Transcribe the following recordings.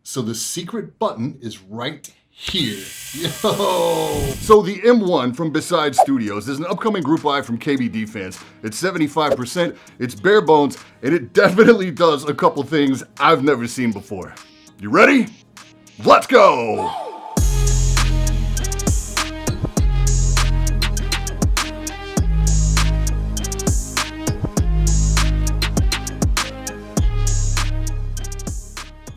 So the secret button is right here. Yo! So the M1 from BadSeed Studios is an upcoming group buy from KBDfans. It's 75%, it's bare bones, and it definitely does a couple things I've never seen before. You ready? Let's go!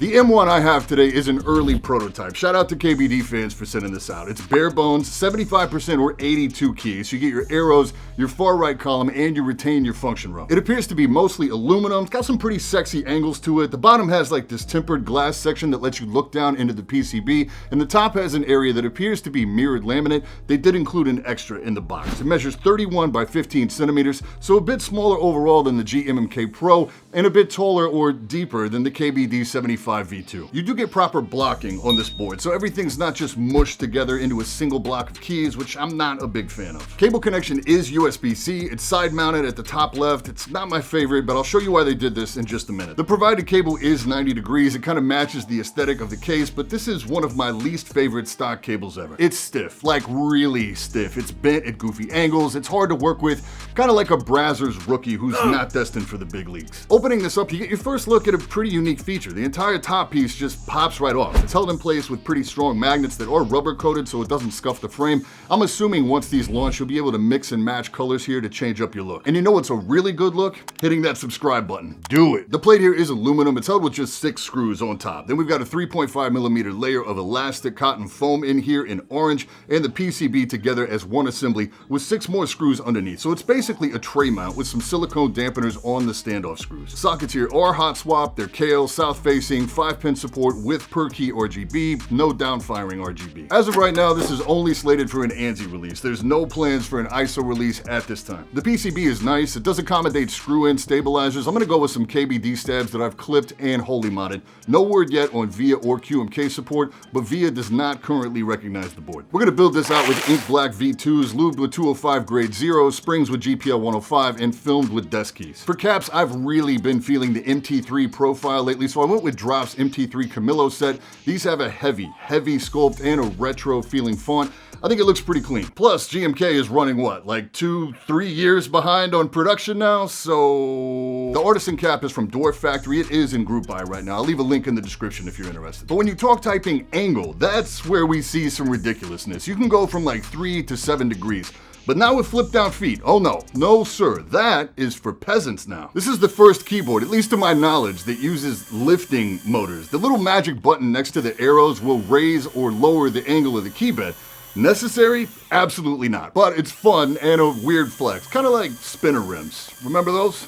The M1 I have today is an early prototype. Shout out to KBDfans for sending this out. It's bare bones, 75% or 82 keys. So you get your arrows, your far right column, and you retain your function row. It appears to be mostly aluminum. It's got some pretty sexy angles to it. The bottom has like this tempered glass section that lets you look down into the PCB, and the top has an area that appears to be mirrored laminate. They did include an extra in the box. It measures 31 by 15 centimeters, so a bit smaller overall than the GMMK Pro, and a bit taller or deeper than the KBD 75 V2. You do get proper blocking on this board, so everything's not just mushed together into a single block of keys, which I'm not a big fan of. Cable connection is USB-C, it's side mounted at the top left. It's not my favorite, but I'll show you why they did this in just a minute. The provided cable is 90 degrees, it kind of matches the aesthetic of the case, but this is one of my least favorite stock cables ever. It's stiff, like really stiff. It's bent at goofy angles, it's hard to work with, kind of like a Brazzers rookie who's not destined for the big leagues. Opening this up, you get your first look at a pretty unique feature. The entire top piece just pops right off. It's held in place with pretty strong magnets that are rubber coated so it doesn't scuff the frame. I'm assuming once these launch, you'll be able to mix and match colors here to change up your look. And you know what's a really good look? Hitting that subscribe button. Do it. The plate here is aluminum. It's held with just 6 screws on top. Then we've got a 3.5 millimeter layer of elastic cotton foam in here in orange, and the PCB together as one assembly with 6 more screws underneath. So it's basically a tray mount with some silicone dampeners on the standoff screws. Sockets here are hot swap, they're KL, south facing, 5-pin support with per key RGB, no downfiring RGB. As of right now, this is only slated for an ANSI release. There's no plans for an ISO release at this time. The PCB is nice. It does accommodate screw-in stabilizers. I'm gonna go with some KBD stabs that I've clipped and Holy modded. No word yet on VIA or QMK support, but VIA does not currently recognize the board. We're gonna build this out with ink black V2s, lubed with 205 grade 0, springs with GPL 105, and filmed with desk keys. For caps, I've really been feeling the MT3 profile lately, so I went with Drop's MT3 Camillo set. These have a heavy sculpt and a retro feeling font. I think it looks pretty clean. Plus, GMK is running what, like 2-3 years behind on production now? So the Artisan cap is from Dwarf Factory. It is in group buy right now. I'll leave a link in the description if you're interested. But when you talk typing angle, that's where we see some ridiculousness. You can go from like 3 to 7 degrees. But now with flip down feet, oh no sir, that is for peasants now. This is the first keyboard, at least to my knowledge, that uses lifting motors. The little magic button next to the arrows will raise or lower the angle of the keybed. Necessary? Absolutely not. But it's fun and a weird flex, kind of like spinner rims. Remember those?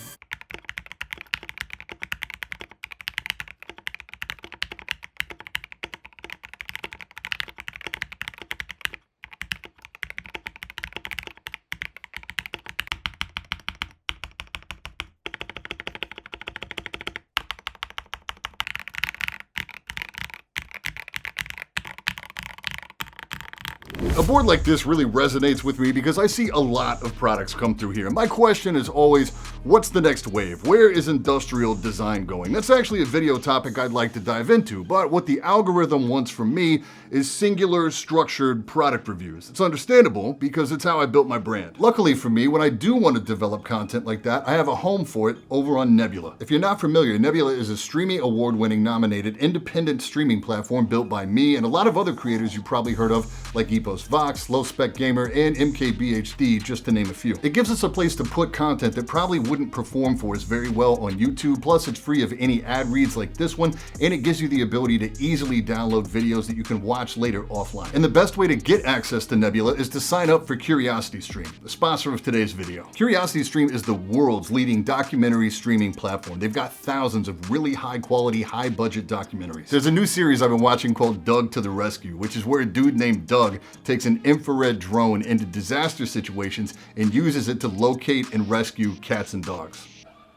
A board like this really resonates with me because I see a lot of products come through here. My question is always, what's the next wave? Where is industrial design going? That's actually a video topic I'd like to dive into, but what the algorithm wants from me is singular, structured product reviews. It's understandable because it's how I built my brand. Luckily for me, when I do want to develop content like that, I have a home for it over on Nebula. If you're not familiar, Nebula is a Streamy Award-winning nominated independent streaming platform built by me and a lot of other creators you probably heard of, like Epos Vox, Low Spec Gamer, and Nbhd, just to name a few. It gives us a place to put content that probably wouldn't perform for us very well on YouTube, plus it's free of any ad reads like this one, and it gives you the ability to easily download videos that you can watch later offline. And the best way to get access to Nebula is to sign up for CuriosityStream, the sponsor of today's video. CuriosityStream is the world's leading documentary streaming platform. They've got thousands of really high quality, high budget documentaries. There's a new series I've been watching called Doug to the Rescue, which is where a dude named Doug takes an infrared drone into disaster situations and uses it to locate and rescue cats and dogs.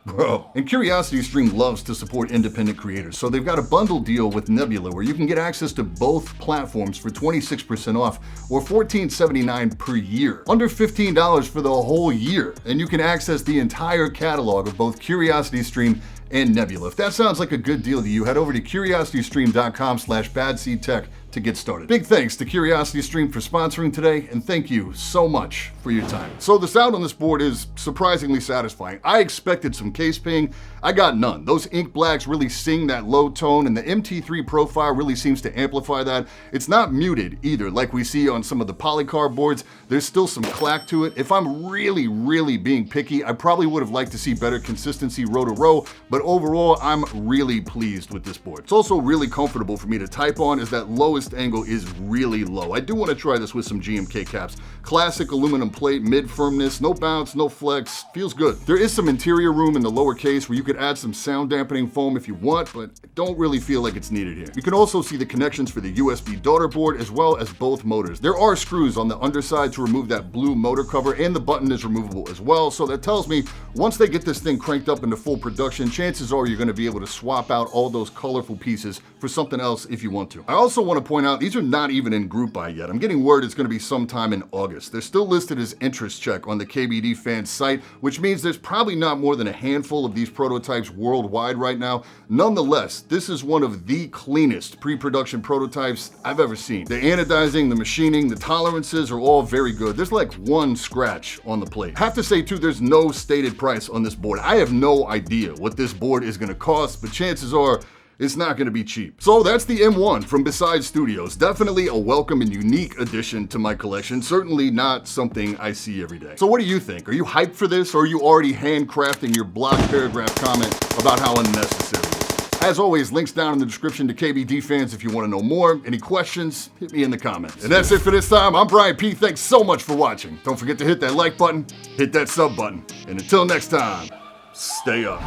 Bro. And CuriosityStream loves to support independent creators, so they've got a bundle deal with Nebula where you can get access to both platforms for 26% off or $14.79 per year. Under $15 for the whole year, and you can access the entire catalog of both CuriosityStream and Nebula. If that sounds like a good deal to you, head over to curiositystream.com/badseedtech to get started. Big thanks to CuriosityStream for sponsoring today, and thank you so much for your time. So the sound on this board is surprisingly satisfying. I expected some case ping. I got none. Those ink blacks really sing that low tone, and the MT3 profile really seems to amplify that. It's not muted either, like we see on some of the polycarb boards. There's still some clack to it. If I'm really being picky, I probably would have liked to see better consistency row to row, but overall, I'm really pleased with this board. It's also really comfortable for me to type on, as that lowest angle is really low. I do want to try this with some GMK caps. Classic aluminum plate, mid firmness, no bounce, no flex, feels good. There is some interior room in the lower case where you could add some sound dampening foam if you want, but I don't really feel like it's needed here. You can also see the connections for the USB daughter board as well as both motors. There are screws on the underside to remove that blue motor cover, and the button is removable as well, so that tells me once they get this thing cranked up into full production, chances are you're going to be able to swap out all those colorful pieces for something else if you want to. I also want to point out these are not even in group buy yet. I'm getting word it's going to be sometime in August. They're still listed as interest check on the KBDfans site, which means there's probably not more than a handful of these prototypes worldwide right now. Nonetheless, this is one of the cleanest pre-production prototypes I've ever seen. The anodizing, the machining, the tolerances are all very good. There's like one scratch on the plate. I have to say too, there's no stated price on this board. I have no idea what this board is going to cost, but chances are it's not going to be cheap. So that's the M1 from BadSeed Studios. Definitely a welcome and unique addition to my collection. Certainly not something I see every day. So what do you think? Are you hyped for this, or are you already handcrafting your block paragraph comment about how unnecessary it is? As always, links down in the description to KBDfans if you want to know more. Any questions, hit me in the comments. And that's it for this time. I'm Brian P. Thanks so much for watching. Don't forget to hit that like button, hit that sub button, and until next time, stay up.